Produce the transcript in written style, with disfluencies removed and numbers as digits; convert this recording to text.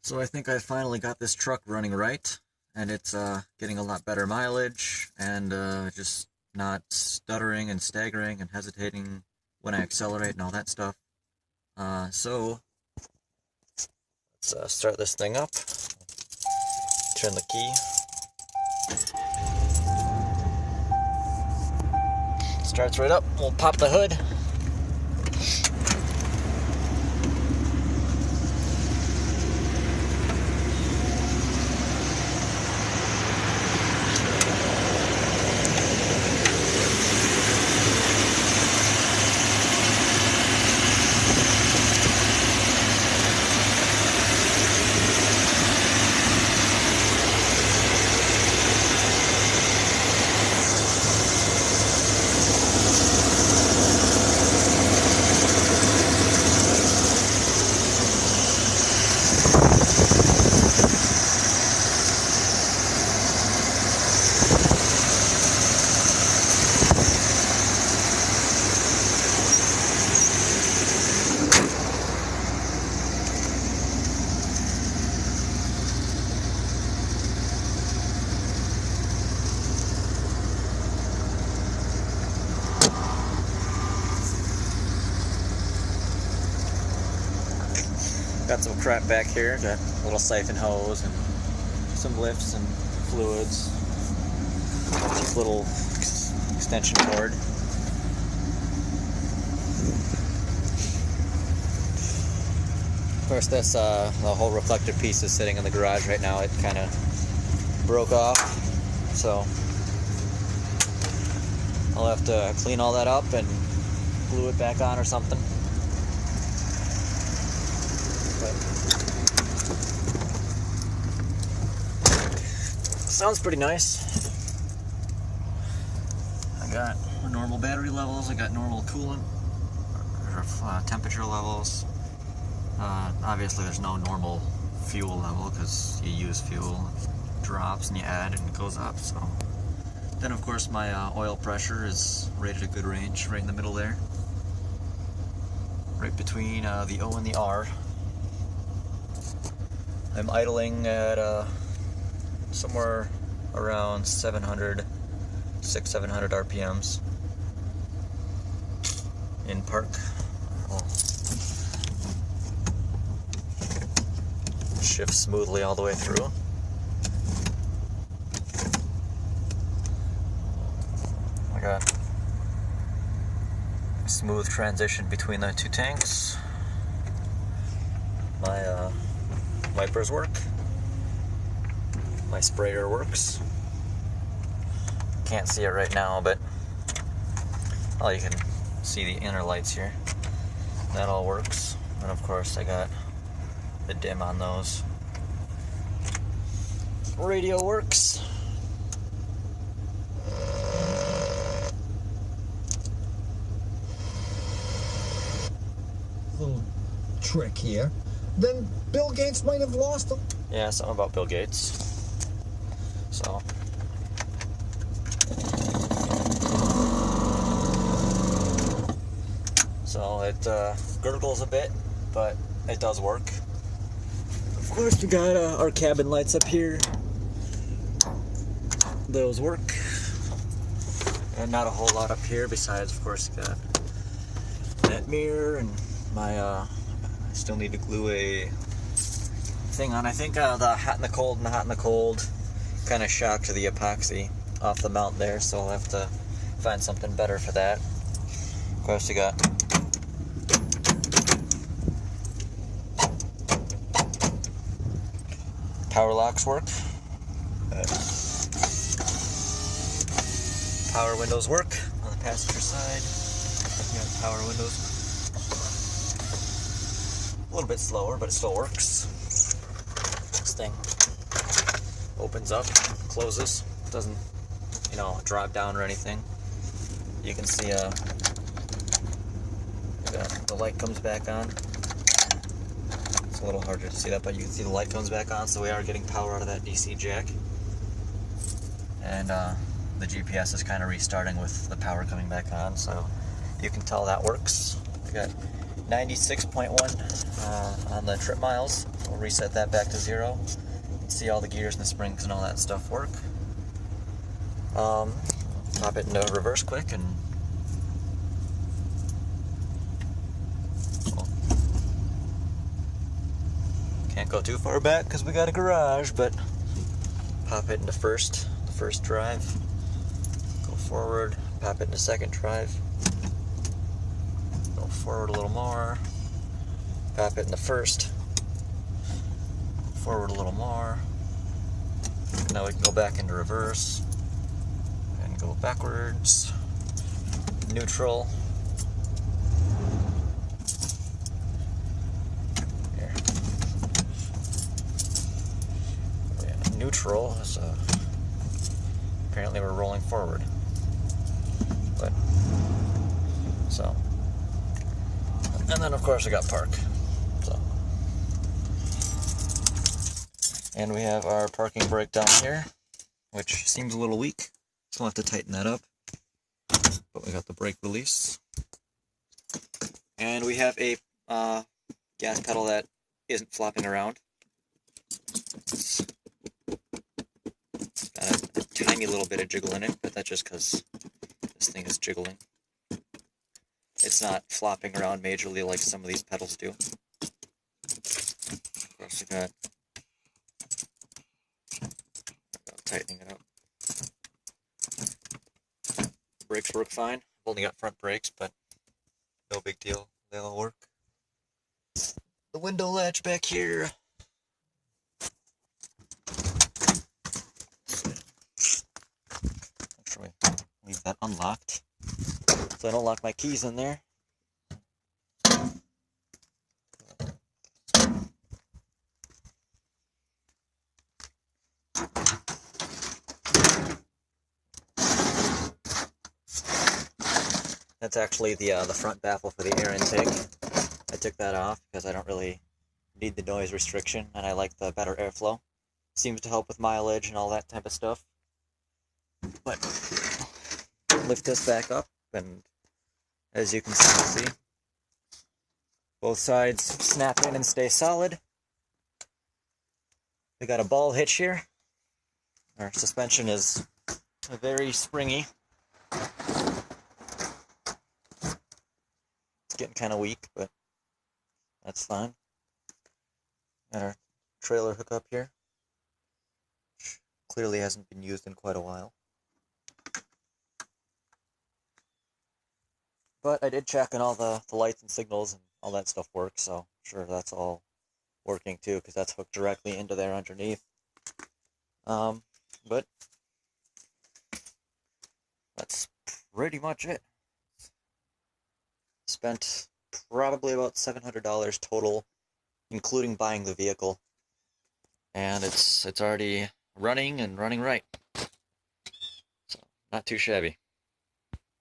So I think I finally got this truck running right, and it's getting a lot better mileage, and just not stuttering and staggering and hesitating when I accelerate and all that stuff. So let's start this thing up, turn the key. Starts right up, we'll pop the hood. Got some crap back here, got a little siphon hose and some lifts and fluids, cheap little extension cord. Of course this, the whole reflective piece is sitting in the garage right now. It kind of broke off, so I'll have to clean all that up and glue it back on or something. Sounds pretty nice. I got normal battery levels, I got normal coolant or temperature levels. Obviously there's no normal fuel level because you use fuel, it drops and you add and it goes up. So then of course my oil pressure is rated a good range, right in the middle there, right between the O and the R. I'm idling at somewhere around 600-700 RPMs in park. I'll shift smoothly all the way through. I got a smooth transition between the two tanks. My wipers work. My sprayer works. Can't see it right now, but well, you can see the inner lights here. That all works. And of course I got the dim on those. Radio works. Little trick here. Then Bill Gates might have lost them. Yeah, something about Bill Gates. So it gurgles a bit, but it does work. Of course, we got our cabin lights up here. Those work. And not a whole lot up here besides, of course, you got that mirror and my, I still need to glue a thing on. I think the hot and the cold and the hot and the cold kind of shocked the epoxy off the mount there, so I'll have to find something better for that. Of course, you got power locks work. Power windows work on the passenger side. You got power windows. A little bit slower, but it still works. This thing opens up, closes, doesn't, drop down or anything. You can see the light comes back on. It's a little harder to see that, but you can see the light comes back on, so we are getting power out of that DC jack. And the GPS is kind of restarting with the power coming back on, so you can tell that works. I got 96.1 on the trip miles. We'll reset that back to 0. You can see all the gears and the springs and all that stuff work. Pop it into reverse quick and can't go too far back because we got a garage, but pop it into the first drive, go forward, pop it into second drive, go forward a little more, pop it in the first, forward a little more. Now we can go back into reverse and go backwards, neutral. Here. Oh yeah, neutral is apparently we're rolling forward. But so, and then of course we got park. So, and we have our parking brake down here, which seems a little weak, so we'll have to tighten that up. But we got the brake release, and we have a gas pedal that isn't flopping around. It's got a tiny little bit of jiggle in it, but that's just because this thing is jiggling. It's not flopping around majorly like some of these pedals do. Of course, we got tightening it up. Brakes work fine. I've only got front brakes, but no big deal. They all work. The window latch back here. Make sure we leave that unlocked so I don't lock my keys in there. That's actually the front baffle for the air intake. I took that off because I don't really need the noise restriction, and I like the better airflow. Seems to help with mileage and all that type of stuff. But lift this back up, and as you can see, both sides snap in and stay solid. We got a ball hitch here. Our suspension is very springy. It's getting kind of weak, but that's fine. Got our trailer hookup here, which clearly hasn't been used in quite a while. But I did check on all the lights and signals and all that stuff works, so I'm sure that's all working too, because that's hooked directly into there underneath. But that's pretty much it. Spent probably about $700 total, including buying the vehicle, and it's already running and running right, so not too shabby.